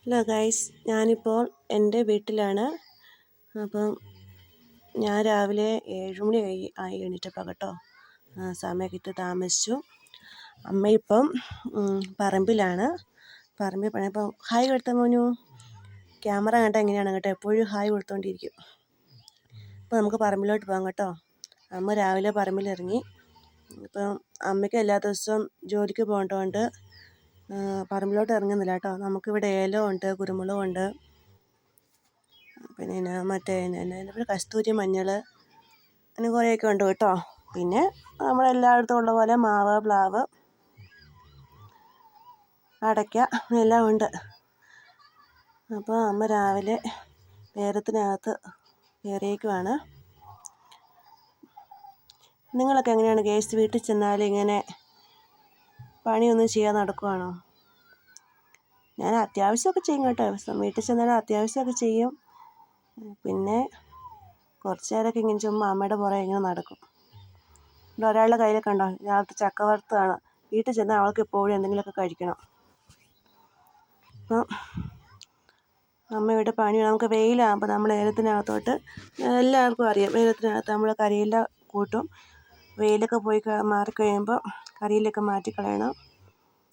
Hello guys, ഞാനിപ്പോൾ എൻ്റെ വീട്ടിലാണ്. അപ്പം ഞാൻ രാവിലെ 7 മണി ആയി എണീറ്റപ്പോൾ കേട്ടോ. സമയമൊക്കെ ഇട്ട് താമസിച്ചു. അമ്മ ഇപ്പം പറമ്പിലാണ്. പറമ്പിൽ പണിയപ്പം ഹായ് കൊടുത്ത മോനു. ക്യാമറ കണ്ടാൽ എങ്ങനെയാണ് കേട്ടോ, എപ്പോഴും ഹായ് കൊടുത്തുകൊണ്ടിരിക്കും. അപ്പോൾ നമുക്ക് പറമ്പിലോട്ട് പോകാം കേട്ടോ. അമ്മ രാവിലെ പറമ്പിലിറങ്ങി. ഇപ്പം അമ്മയ്ക്ക് എല്ലാ ദിവസവും ജോലിക്ക് പോകേണ്ടതുകൊണ്ട് പറമ്പിലോട്ട് ഇറങ്ങുന്നില്ല കേട്ടോ. നമുക്കിവിടെ ഏലമുണ്ട്, കുരുമുളകുണ്ട്, പിന്നെ മറ്റേ കസ്തൂരി മഞ്ഞൾ, അങ്ങനെ കുറേയൊക്കെ ഉണ്ട് കേട്ടോ. പിന്നെ നമ്മളെല്ലായിടത്തും ഉള്ള പോലെ മാവ്, പ്ലാവ്, അടയ്ക്ക എല്ലാം ഉണ്ട്. അപ്പോൾ അമ്മ രാവിലെ നേരത്തിനകത്ത് കയറിയേക്കുവാണ്. നിങ്ങളൊക്കെ എങ്ങനെയാണ് ഗേസ്റ്റ് വീട്ടിൽ ചെന്നാൽ ഇങ്ങനെ പണിയൊന്നും ചെയ്യാൻ നടക്കുവാണോ? ഞാൻ അത്യാവശ്യമൊക്കെ ചെയ്യും കേട്ടോ. വീട്ടിൽ ചെന്നാലും അത്യാവശ്യമൊക്കെ ചെയ്യും. പിന്നെ കുറച്ച് നേരമൊക്കെ ഇങ്ങനെ ചുമ്മാ അമ്മയുടെ പുറകെ ഇങ്ങനെ നടക്കും. ഇവിടെ ഒരാളുടെ കയ്യിലൊക്കെ ഉണ്ടോ, രാവിലത്തെ ചക്ക വറുത്തതാണ്. വീട്ടിൽ ചെന്നാൽ അവൾക്ക് എപ്പോഴും എന്തെങ്കിലുമൊക്കെ കഴിക്കണം. അപ്പം അമ്മ ഇവിടെ പണി. നമുക്ക് വെയിലാകുമ്പോൾ നമ്മൾ ഏലത്തിനകത്തോട്ട്, എല്ലാവർക്കും അറിയാം, ഏലത്തിനകത്ത് നമ്മൾ കരിയില കൂട്ടും. വെയിലൊക്കെ പോയി മാറിക്കഴിയുമ്പോൾ കരിയിലൊക്കെ മാറ്റിക്കളയണം.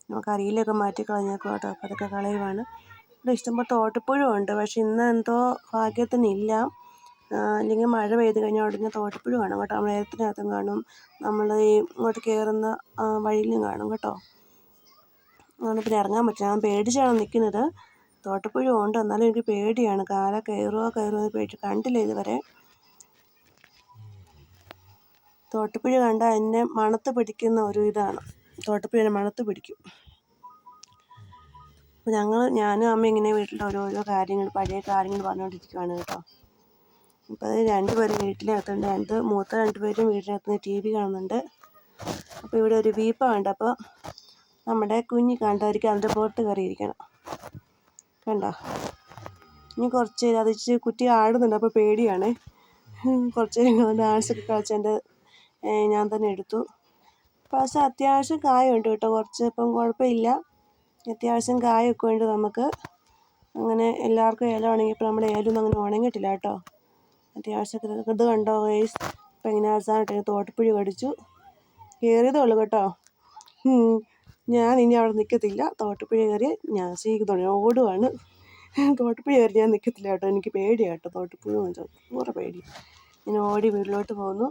നമുക്ക് കരിയിലൊക്കെ മാറ്റിക്കളഞ്ഞേക്കും കേട്ടോ. അപ്പോൾ അതൊക്കെ കളയുവാണ്. ഇവിടെ ഇഷ്ടംപോലെ തോട്ടപ്പുഴും ഉണ്ട്. പക്ഷെ ഇന്ന് എന്തോ ഭാഗ്യത്തിനില്ല. അല്ലെങ്കിൽ മഴ പെയ്ത് കഴിഞ്ഞാൽ ഉടനെ തോട്ടപ്പുഴു കാണും കേട്ടോ. നമ്മൾ ഏലത്തിനകത്തും കാണും, നമ്മൾ ഈ ഇങ്ങോട്ട് കയറുന്ന വഴിയിലും കാണും കേട്ടോ. അതുകൊണ്ട് പിന്നെ ഇറങ്ങാൻ പറ്റില്ല. ഞാൻ പേടിച്ചാണ് നിൽക്കുന്നത്. തോട്ടപ്പുഴു ഉണ്ട്, എന്നാലും എനിക്ക് പേടിയാണ്. കാല കയറുമോ എന്ന് പേടിച്ചു. കണ്ടില്ല ഇതുവരെ. തോട്ടപ്പുഴു കണ്ടാൽ എന്നെ മണത്ത് പിടിക്കുന്ന ഒരു ഇതാണ്. തോട്ടപ്പുഴ മണത്ത് പിടിക്കും. അപ്പോൾ ഞാനും അമ്മ ഇങ്ങനെ വീട്ടിലെ ഓരോരോ കാര്യങ്ങൾ, പഴയ കാര്യങ്ങൾ പറഞ്ഞുകൊണ്ടിരിക്കുകയാണ് കേട്ടോ. അപ്പോൾ അത് 2 പേരും വീട്ടിനകത്തുണ്ട്. മൂത്ത 2 പേരും വീട്ടിനകത്ത് TV കാണുന്നുണ്ട്. അപ്പോൾ ഇവിടെ ഒരു വീപ്പ ഉണ്ട്. അപ്പോൾ നമ്മുടെ കുഞ്ഞ് കണ്ടായിരിക്കും അതിൻ്റെ പുറത്ത് കയറിയിരിക്കണം. കണ്ടോ? ഇനി കുറച്ച് അത് കുട്ടി ആടുന്നുണ്ട്. അപ്പോൾ പേടിയാണ്. കുറച്ച് ഡാൻസൊക്കെ കളിച്ച് ഞാൻ തന്നെ എടുത്തു. പക്ഷേ അത്യാവശ്യം കായുണ്ട് കേട്ടോ. കുറച്ച് ഇപ്പം കുഴപ്പമില്ല. അത്യാവശ്യം കായൊക്കെ ഉണ്ട് നമുക്ക്. അങ്ങനെ എല്ലാവർക്കും ഏലം ഉണങ്ങിയപ്പോൾ നമ്മുടെ ഏലൊന്നും അങ്ങനെ ഉണങ്ങിയിട്ടില്ല കേട്ടോ. അത്യാവശ്യം ഇത് കണ്ടോ ഗൈസ്. ഇപ്പം ഇങ്ങനെ അവസാനമായിട്ട് തോട്ടപ്പുഴി കടിച്ചു. കയറിയതേ ഉള്ളൂ കേട്ടോ. ഞാൻ ഇനി അവിടെ നിൽക്കത്തില്ല. തോട്ടപ്പുഴി കയറി ഞാൻ സീക്കുന്നുണ്ട്, ഓടുവാണ്. തോട്ടപ്പുഴി കയറി ഞാൻ നിൽക്കത്തില്ല കേട്ടോ. എനിക്ക് പേടിയാണ് കേട്ടോ. തോട്ടപ്പുഴി പൂറ പേടി. ഞാൻ ഓടി വീട്ടിലോട്ട് പോന്നു.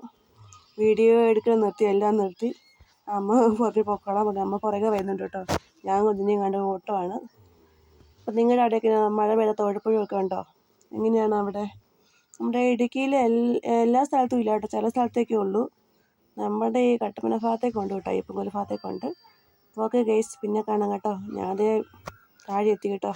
വീഡിയോ എടുക്കാൻ നിർത്തി, എല്ലാം നിർത്തി. അമ്മ പുറകെ പൊക്കോളാൻ പറഞ്ഞു. അമ്മ പുറകെ വരുന്നുണ്ട് കേട്ടോ. ഞാൻ കുഞ്ഞിനെയും കണ്ട് ഓട്ടമാണ്. അപ്പം നിങ്ങളുടെ അവിടെയൊക്കെ മഴ പെയ്ത തോട്ടപ്പുഴയൊക്കെ ഉണ്ടോ? എങ്ങനെയാണ് അവിടെ? നമ്മുടെ ഇടുക്കിയിൽ എല്ലാ സ്ഥലത്തും ഇല്ല കേട്ടോ. ചില സ്ഥലത്തേക്കേ ഉള്ളൂ. നമ്മുടെ ഈ കട്ടപ്പന ഭാഗത്തേക്ക് ഉണ്ട് കേട്ടോ. ഇപ്പം ഭാഗത്തേക്കുണ്ട്. ഓക്കെ ഗൈസ്, പിന്നെ കാണാം കേട്ടോ. ഞാൻ താഴെ എത്തി കേട്ടോ.